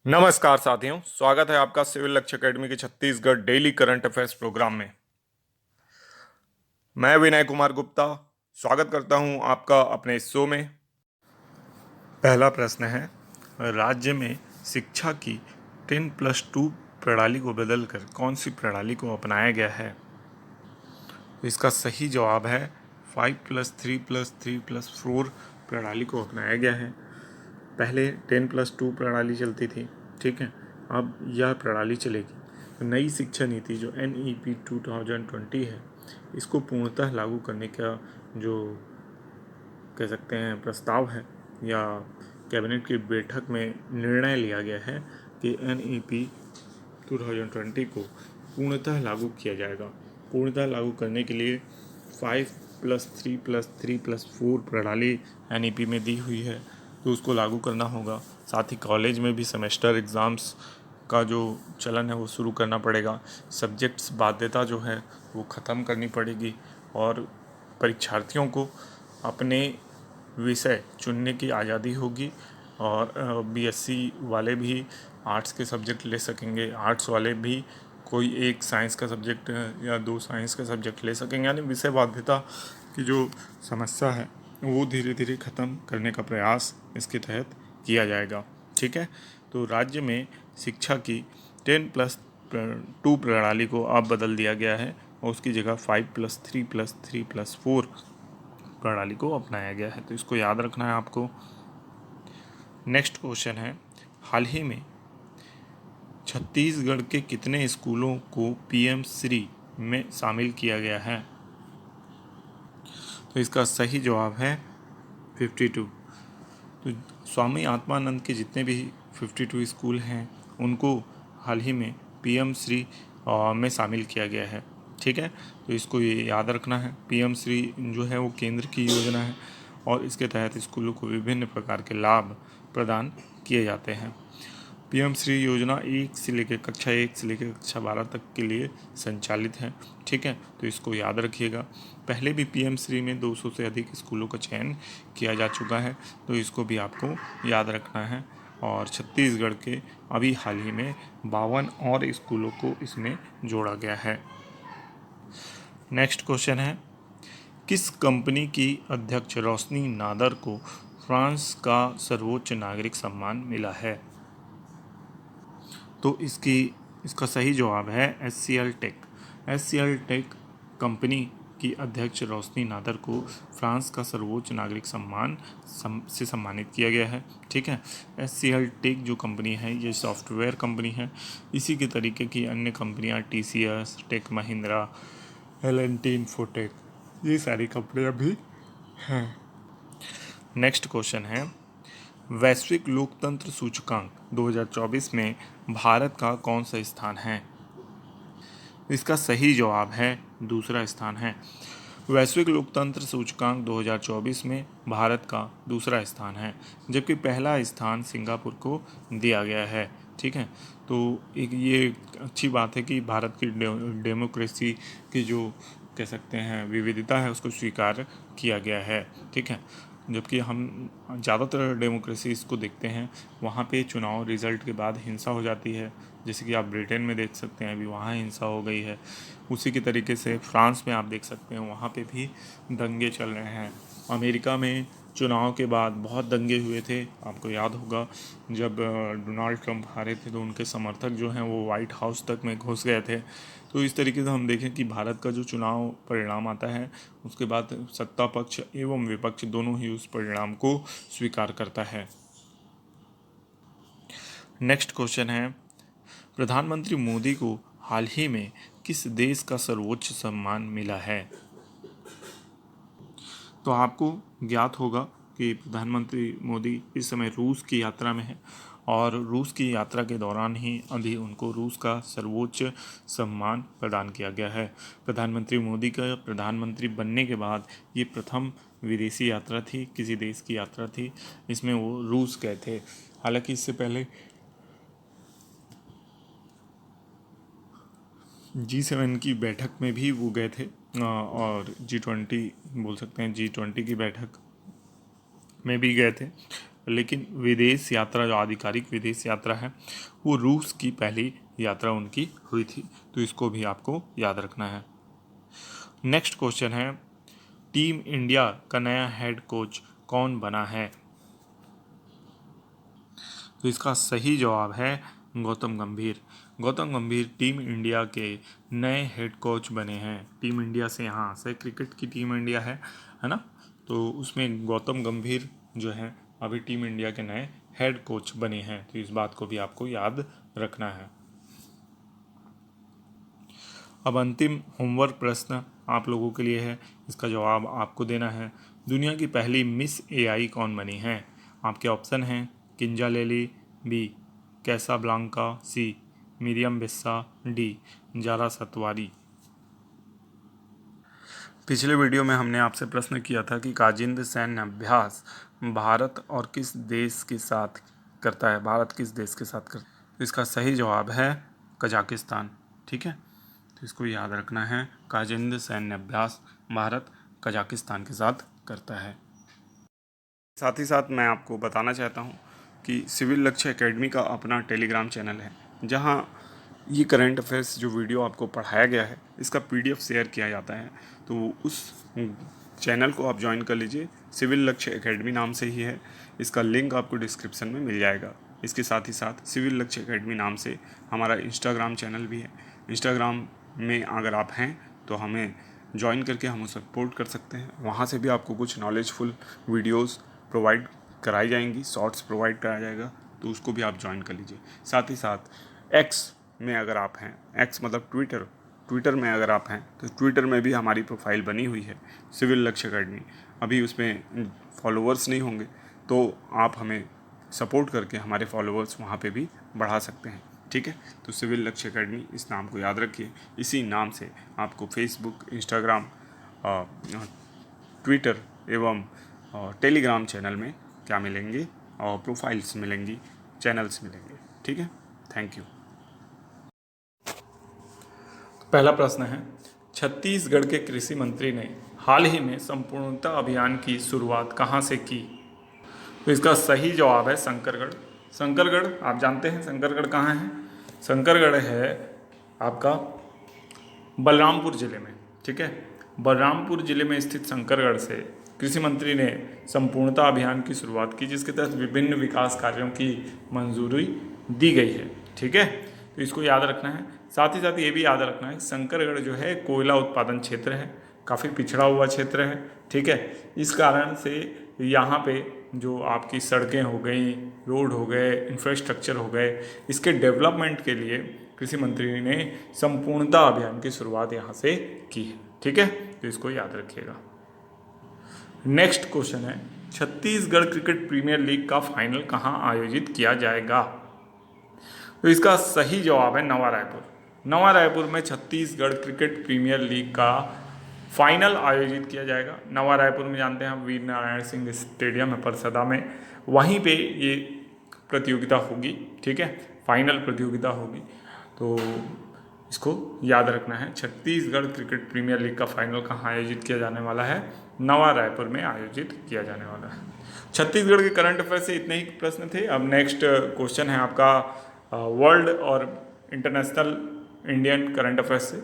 नमस्कार साथियों, स्वागत है आपका सिविल लक्ष्य एकेडमी के Chhattisgarh daily current affairs programme में। मैं विनय कुमार गुप्ता स्वागत करता हूं आपका अपने इस शो में। पहला प्रश्न है, राज्य में शिक्षा की 10+2 प्रणाली को बदलकर कौन सी प्रणाली को अपनाया गया है? इसका सही जवाब है 5+3+3+4 प्रणाली को अपनाया गया है। पहले 10+2 प्रणाली चलती थी, ठीक है। अब यह प्रणाली चलेगी। तो नई शिक्षा नीति जो NEP 2020 है, इसको पूर्णतः लागू करने का जो कह सकते हैं प्रस्ताव है या कैबिनेट की बैठक में निर्णय लिया गया है कि NEP 2020 को पूर्णतः लागू किया जाएगा। पूर्णतः लागू करने के लिए 5+3+3+4 प्रणाली NEP में दी हुई है, तो उसको लागू करना होगा। साथ ही कॉलेज में भी सेमेस्टर एग्ज़ाम्स का जो चलन है वो शुरू करना पड़ेगा। सब्जेक्ट्स बाध्यता जो है वो ख़त्म करनी पड़ेगी और परीक्षार्थियों को अपने विषय चुनने की आज़ादी होगी। और BSc वाले भी आर्ट्स के सब्जेक्ट ले सकेंगे, आर्ट्स वाले भी कोई एक साइंस का सब्जेक्ट या 2 साइंस का सब्जेक्ट ले सकेंगे। यानी विषय बाध्यता की जो समस्या है वो धीरे धीरे ख़त्म करने का प्रयास इसके तहत किया जाएगा, ठीक है। तो राज्य में शिक्षा की 10+2 प्रणाली को अब बदल दिया गया है और उसकी जगह 5+3+3+4 प्रणाली को अपनाया गया है। तो इसको याद रखना है आपको। नेक्स्ट क्वेश्चन है, हाल ही में छत्तीसगढ़ के कितने स्कूलों को PM श्री में शामिल किया गया है? तो इसका सही जवाब है 52। तो स्वामी आत्मानंद के जितने भी 52 स्कूल हैं उनको हाल ही में PM श्री में शामिल किया गया है, ठीक है। तो इसको ये याद रखना है। PM श्री जो है वो केंद्र की योजना है और इसके तहत स्कूलों को विभिन्न प्रकार के लाभ प्रदान किए जाते हैं। PM श्री योजना कक्षा 1 से लेकर कक्षा 12 तक के लिए संचालित है, ठीक है। तो इसको याद रखिएगा। पहले भी PM श्री में 200 से अधिक स्कूलों का चयन किया जा चुका है, तो इसको भी आपको याद रखना है। और छत्तीसगढ़ के अभी हाल ही में 52 और स्कूलों को इसमें जोड़ा गया है। नेक्स्ट क्वेश्चन है, किस कंपनी की अध्यक्ष रोशनी नादर को फ्रांस का सर्वोच्च नागरिक सम्मान मिला है? तो इसका सही जवाब है HCL tech. HCL tech company की अध्यक्ष रोशनी नादर को फ्रांस का सर्वोच्च नागरिक सम्मान से सम्मानित किया गया है, ठीक है। HCL टेक जो कंपनी है ये सॉफ्टवेयर कंपनी है। इसी के तरीके की अन्य कंपनियां TCS, take Mahindra, L&T infotech, ये सारी कंपनियां भी हैं। नेक्स्ट क्वेश्चन है, वैश्विक लोकतंत्र सूचकांक 2024 में भारत का कौन सा स्थान है? इसका सही जवाब है दूसरा स्थान है। वैश्विक लोकतंत्र सूचकांक 2024 में भारत का दूसरा स्थान है, जबकि पहला स्थान सिंगापुर को दिया गया है, ठीक है। तो ये अच्छी बात है कि भारत की डेमोक्रेसी की जो कह सकते हैं विविधता है उसको स्वीकार किया गया है, ठीक है। जबकि हम ज़्यादातर डेमोक्रेसी इसको देखते हैं वहाँ पे चुनाव रिजल्ट के बाद हिंसा हो जाती है, जैसे कि आप ब्रिटेन में देख सकते हैं अभी वहाँ हिंसा हो गई है। उसी के तरीके से फ्रांस में आप देख सकते हैं वहाँ पे भी दंगे चल रहे हैं। अमेरिका में चुनाव के बाद बहुत दंगे हुए थे, आपको याद होगा जब डोनाल्ड ट्रंप हारे थे तो उनके समर्थक जो हैं वो वाइट हाउस तक में घुस गए थे। तो इस तरीके से हम देखें कि भारत का जो चुनाव परिणाम आता है उसके बाद सत्ता पक्ष एवं विपक्ष दोनों ही उस परिणाम को स्वीकार करता है। नेक्स्ट क्वेश्चन है, प्रधानमंत्री मोदी को हाल ही में किस देश का सर्वोच्च सम्मान मिला है? तो आपको ज्ञात होगा कि प्रधानमंत्री मोदी इस समय रूस की यात्रा में है और रूस की यात्रा के दौरान ही अभी उनको रूस का सर्वोच्च सम्मान प्रदान किया गया है। प्रधानमंत्री मोदी का प्रधानमंत्री बनने के बाद ये प्रथम विदेशी यात्रा थी, किसी देश की यात्रा थी, इसमें वो रूस गए थे। हालांकि इससे पहले G7 की बैठक में भी वो गए थे और G20 बोल सकते हैं G20 की बैठक में भी गए थे। लेकिन विदेश यात्रा, जो आधिकारिक विदेश यात्रा है, वो रूस की पहली यात्रा उनकी हुई थी। तो इसको भी आपको याद रखना है। नेक्स्ट क्वेश्चन है, टीम इंडिया का नया हेड कोच कौन बना है? तो इसका सही जवाब है गौतम गंभीर। गौतम गंभीर टीम इंडिया के नए हेड कोच बने हैं। टीम इंडिया से, यहाँ से क्रिकेट की टीम इंडिया है ना, तो उसमें गौतम गंभीर जो है अभी टीम इंडिया के नए हेड कोच बने हैं। तो इस बात को भी आपको याद रखना है। अब अंतिम होमवर्क प्रश्न आप लोगों के लिए है, इसका जवाब आपको देना है। दुनिया की पहली मिस एआई कौन बनी है? आपके ऑप्शन हैं किंजा लेली, बी कैसाब्लांका, सी मिरियम बिस्सा, डी जारा सतवारी। पिछले वीडियो में हमने आपसे प्रश्न किया था कि काजिंद सैन्य अभ्यास भारत और किस देश के साथ करता है? भारत किस देश के साथ करता है? तो इसका सही जवाब है कजाकिस्तान। ठीक है, तो इसको याद रखना है। काजिंद सैन्य अभ्यास भारत कजाकिस्तान के साथ करता है। साथ ही साथ मैं आपको बताना चाहता हूँ कि सिविल लक्ष्य एकेडमी का अपना टेलीग्राम चैनल है, जहाँ ये करंट अफेयर्स जो वीडियो आपको पढ़ाया गया है, इसका PDF शेयर किया जाता है। तो उस चैनल को आप ज्वाइन कर लीजिए। सिविल लक्ष्य एकेडमी नाम से ही है, इसका लिंक आपको डिस्क्रिप्शन में मिल जाएगा। इसके साथ ही साथ सिविल लक्ष्य एकेडमी नाम से हमारा इंस्टाग्राम चैनल भी है। इंस्टाग्राम में अगर आप हैं तो हमें ज्वाइन करके हम सपोर्ट कर सकते हैं। वहाँ से भी आपको कुछ नॉलेजफुल वीडियोस प्रोवाइड कराई जाएंगी, शॉर्ट्स प्रोवाइड कराया जाएगा, तो उसको भी आप ज्वाइन कर लीजिए। साथ ही साथ एक्स में अगर आप हैं, एक्स मतलब ट्विटर में अगर आप हैं, तो ट्विटर में भी हमारी प्रोफाइल बनी हुई है सिविल लक्ष्य एकेडमी। अभी उसमें फॉलोअर्स नहीं होंगे, तो आप हमें सपोर्ट करके हमारे फॉलोअर्स वहाँ पे भी बढ़ा सकते हैं। ठीक है, तो सिविल लक्ष्य एकेडमी, इस नाम को याद रखिए। इसी नाम से आपको फेसबुक, इंस्टाग्राम, ट्विटर एवं टेलीग्राम चैनल में क्या मिलेंगे, और प्रोफाइल्स मिलेंगी, चैनल्स मिलेंगे। ठीक है, थैंक यू। पहला प्रश्न है, छत्तीसगढ़ के कृषि मंत्री ने हाल ही में संपूर्णता अभियान की शुरुआत कहाँ से की? तो इसका सही जवाब है शंकरगढ़। शंकरगढ़ आप जानते हैं शंकरगढ़ कहाँ है? शंकरगढ़ है आपका बलरामपुर जिले में। ठीक है, बलरामपुर जिले में स्थित शंकरगढ़ से कृषि मंत्री ने संपूर्णता अभियान की शुरुआत की, जिसके तहत विभिन्न विकास कार्यों की मंजूरी दी गई है। ठीक है, तो इसको याद रखना है। साथ ही साथ ये भी याद रखना है, शंकरगढ़ जो है कोयला उत्पादन क्षेत्र है, काफ़ी पिछड़ा हुआ क्षेत्र है। ठीक है, इस कारण से यहाँ पे जो आपकी सड़कें हो गई, रोड हो गए, इंफ्रास्ट्रक्चर हो गए, इसके डेवलपमेंट के लिए कृषि मंत्री ने संपूर्णता अभियान की शुरुआत यहाँ से की है। ठीक है, तो इसको याद रखिएगा। नेक्स्ट क्वेश्चन है, छत्तीसगढ़ क्रिकेट प्रीमियर लीग का फाइनल कहाँ आयोजित किया जाएगा? तो इसका सही जवाब है नवा रायपुर। नवा रायपुर में छत्तीसगढ़ क्रिकेट प्रीमियर लीग का फाइनल आयोजित किया जाएगा। नवा रायपुर में जानते हैं हम वीर नारायण सिंह स्टेडियम है परसदा में, वहीं पे ये प्रतियोगिता होगी। ठीक है, फाइनल प्रतियोगिता होगी, तो इसको याद रखना है। छत्तीसगढ़ क्रिकेट प्रीमियर लीग का फाइनल कहाँ आयोजित किया जाने वाला है? नवा रायपुर में आयोजित किया जाने वाला है। छत्तीसगढ़ के करंट अफेयर से इतने ही प्रश्न थे। अब नेक्स्ट क्वेश्चन है आपका वर्ल्ड और इंटरनेशनल इंडियन करंट अफेयर से।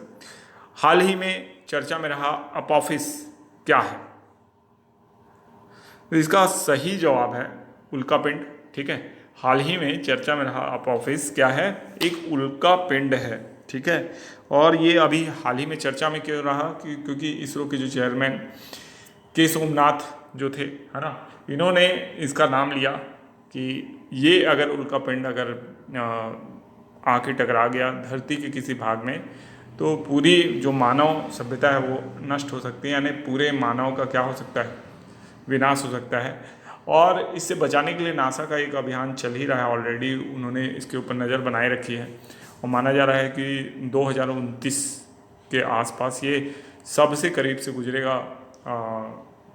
हाल ही में चर्चा में रहा अपोफिस क्या है? तो इसका सही जवाब है उल्का पिंड। ठीक है, हाल ही में चर्चा में रहा अपोफिस क्या है? एक उल्का पिंड है। ठीक है, और ये अभी हाल ही में चर्चा में क्यों रहा? क्योंकि इसरो के जो चेयरमैन के सोमनाथ जो थे, है ना, इन्होंने इसका नाम लिया कि ये अगर उल्का पिंड अगर आके टकरा गया धरती के किसी भाग में, तो पूरी जो मानव सभ्यता है वो नष्ट हो सकती है, यानी पूरे मानव का क्या हो सकता है? विनाश हो सकता है। और इससे बचाने के लिए नासा का एक अभियान चल ही रहा है, ऑलरेडी उन्होंने इसके ऊपर नज़र बनाए रखी है, और माना जा रहा है कि 2029 के आसपास ये सबसे करीब से गुजरेगा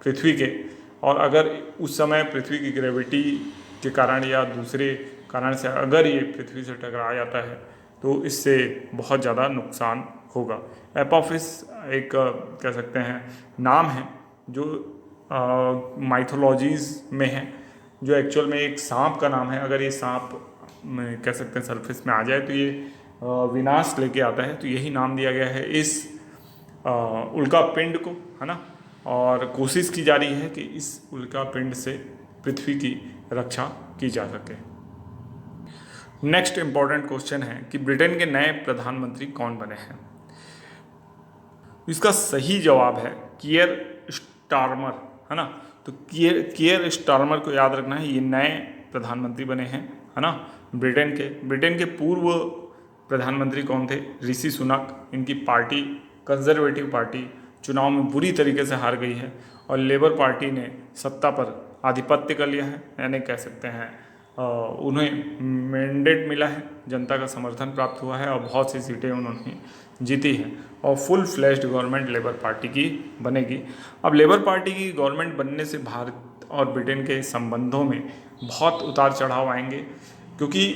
पृथ्वी के। और अगर उस समय पृथ्वी की ग्रेविटी के कारण या दूसरे कारण से अगर ये पृथ्वी से टकरा जाता है, तो इससे बहुत ज़्यादा नुकसान होगा। एपोफिस एक कह सकते हैं नाम है जो माइथोलॉजीज़ में है, जो एक्चुअल में एक सांप का नाम है। अगर ये सांप में कह सकते हैं सरफेस में आ जाए तो ये विनाश लेके आता है, तो यही नाम दिया गया है इस उल्का पिंड को, है ना। और कोशिश की जा रही है कि इस उल्का पिंड से पृथ्वी की रक्षा की जा सके। नेक्स्ट इंपॉर्टेंट क्वेश्चन है कि ब्रिटेन के नए प्रधानमंत्री कौन बने हैं। इसका सही जवाब है कियर स्टारमर, है ना। तो कियर स्टारमर को याद रखना है, ये नए प्रधानमंत्री बने हैं, है ना। ब्रिटेन के पूर्व प्रधानमंत्री कौन थे? ऋषि सुनक। इनकी पार्टी कंजर्वेटिव पार्टी चुनाव में बुरी तरीके से हार गई है और लेबर पार्टी ने सत्ता पर आधिपत्य कर लिया है, यानी कह सकते हैं उन्हें मैंडेट मिला है, जनता का समर्थन प्राप्त हुआ है और बहुत सी सीटें उन्होंने जीती हैं और full flashed government labour party की बनेगी। अब लेबर पार्टी की गवर्नमेंट बनने से भारत और ब्रिटेन के संबंधों में बहुत उतार चढ़ाव आएंगे, क्योंकि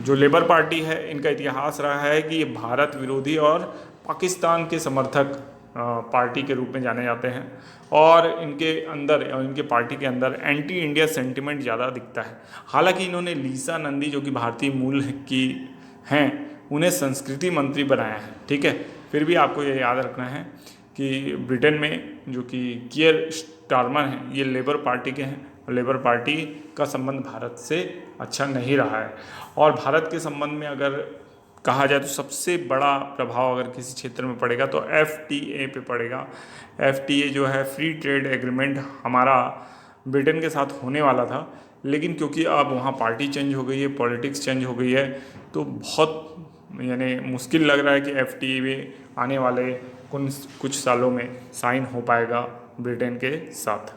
जो लेबर पार्टी है इनका इतिहास रहा है कि ये भारत विरोधी और पाकिस्तान के समर्थक पार्टी के रूप में जाने जाते हैं और इनके अंदर और इनके पार्टी के अंदर एंटी इंडिया सेंटिमेंट ज़्यादा दिखता है। हालांकि इन्होंने लीसा नंदी जो कि भारतीय मूल की हैं उन्हें संस्कृति मंत्री बनाया है, ठीक है। फिर भी आपको ये याद रखना है कि ब्रिटेन में जो कि कियर स्टारमर हैं ये लेबर पार्टी के हैं और लेबर पार्टी का संबंध भारत से अच्छा नहीं रहा है। और भारत के संबंध में अगर कहा जाए तो सबसे बड़ा प्रभाव अगर किसी क्षेत्र में पड़ेगा तो FTA पे पड़ेगा। FTA जो है फ्री ट्रेड एग्रीमेंट हमारा ब्रिटेन के साथ होने वाला था, लेकिन क्योंकि अब वहाँ पार्टी चेंज हो गई है, पॉलिटिक्स चेंज हो गई है, तो बहुत यानी मुश्किल लग रहा है कि FTA में आने वाले कुछ सालों में साइन हो पाएगा ब्रिटेन के साथ।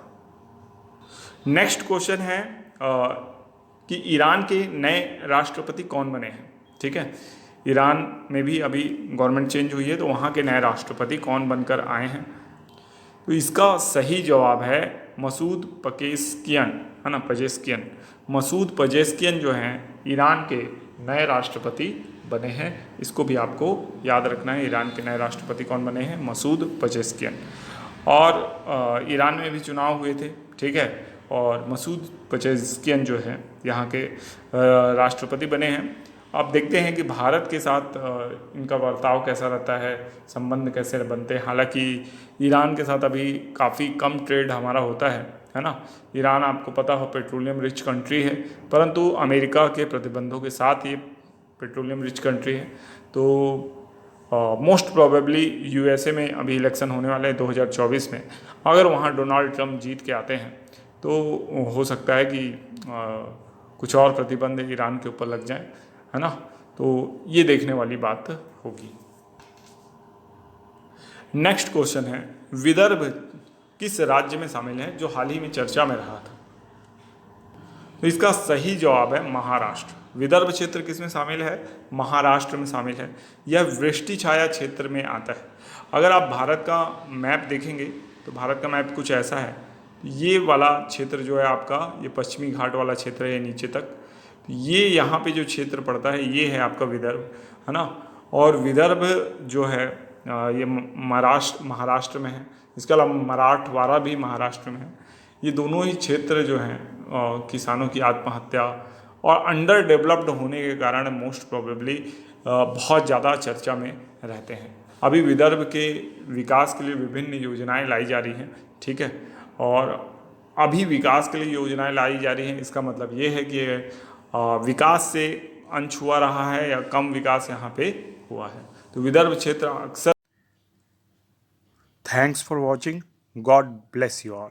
नेक्स्ट क्वेश्चन है कि ईरान के नए राष्ट्रपति कौन बने हैं, ठीक है। ईरान में भी अभी गवर्नमेंट चेंज हुई है, तो वहाँ के नए राष्ट्रपति कौन बनकर आए हैं? तो इसका सही जवाब है मसूद पजेश्कियान, है ना, पजेश्कियान। मसूद पजेश्कियान जो हैं ईरान के नए राष्ट्रपति बने हैं। इसको भी आपको याद रखना है, ईरान के नए राष्ट्रपति कौन बने हैं? मसूद पजेश्कियान। और ईरान में भी चुनाव हुए थे, ठीक है, और मसूद पजेश्कियान जो है यहाँ के राष्ट्रपति बने हैं। अब देखते हैं कि भारत के साथ इनका बर्ताव कैसा रहता है, संबंध कैसे बनते हैं। हालांकि ईरान के साथ अभी काफ़ी कम ट्रेड हमारा होता है ना। ईरान आपको पता हो पेट्रोलियम रिच कंट्री है, परंतु अमेरिका के प्रतिबंधों के साथ ये पेट्रोलियम रिच कंट्री है। तो मोस्ट प्रोबेबली USA में अभी इलेक्शन होने वाले हैं 2024 में। अगर वहाँ डोनाल्ड ट्रंप जीत के आते हैं तो हो सकता है कि कुछ और प्रतिबंध ईरान के ऊपर लग जाएं, है ना। तो ये देखने वाली बात होगी। नेक्स्ट क्वेश्चन है विदर्भ किस राज्य में शामिल है जो हाल ही में चर्चा में रहा था? तो इसका सही जवाब है महाराष्ट्र। विदर्भ क्षेत्र किस में शामिल है? महाराष्ट्र में शामिल है। यह वृष्टि छाया क्षेत्र में आता है। अगर आप भारत का मैप देखेंगे तो भारत का मैप कुछ ऐसा है। ये वाला क्षेत्र जो है आपका, ये पश्चिमी घाट वाला क्षेत्र है नीचे तक। ये यहाँ पे जो क्षेत्र पड़ता है ये है आपका विदर्भ, है ना। और विदर्भ जो है ये महाराष्ट्र में है। इसके अलावा मराठवाड़ा भी महाराष्ट्र में है। ये दोनों ही क्षेत्र जो हैं किसानों की आत्महत्या और अंडर डेवलप्ड होने के कारण मोस्ट प्रोबेबली बहुत ज़्यादा चर्चा में रहते हैं। अभी विदर्भ के विकास के लिए विभिन्न योजनाएं लाई जा रही हैं, ठीक है। और अभी विकास के लिए योजनाएं लाई जा रही हैं, इसका मतलब ये है कि विकास से अंश हुआ रहा है या कम विकास यहाँ पे हुआ है। तो विदर्भ क्षेत्र अक्सर। Thanks for watching. God bless you all.